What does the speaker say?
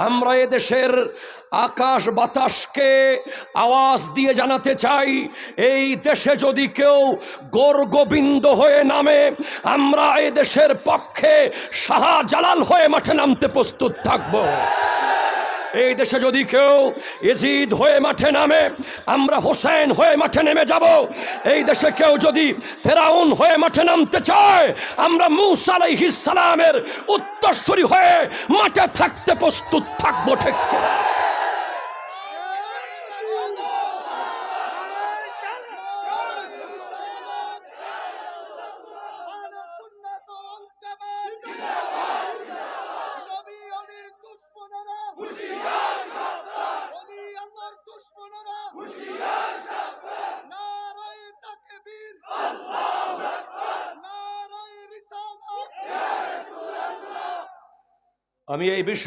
আমরা এদেশের আকাশ বাতাসকে আওয়াজ দিয়ে জানাতে চাই, এই দেশে যদি কেউ গোরগোবিন্দ হয়ে নামে, আমরা এই দেশের পক্ষে শাহজালাল হয়ে মাঠে নামতে প্রস্তুত থাকব। এই দেশে যদি কেউ ইয়াজিদ হয়ে মাঠে নামে, আমরা হোসেন হয়ে মাঠে নেমে যাব। এই দেশে কেউ যদি ফেরাউন হয়ে মাঠে নামতে চায়, আমরা মূসা আলাইহিস সালামের উত্তরসূরি হয়ে মাঠে থাকতে প্রস্তুত থাকবো। ঠিক কিনা? আমি এই বিষয়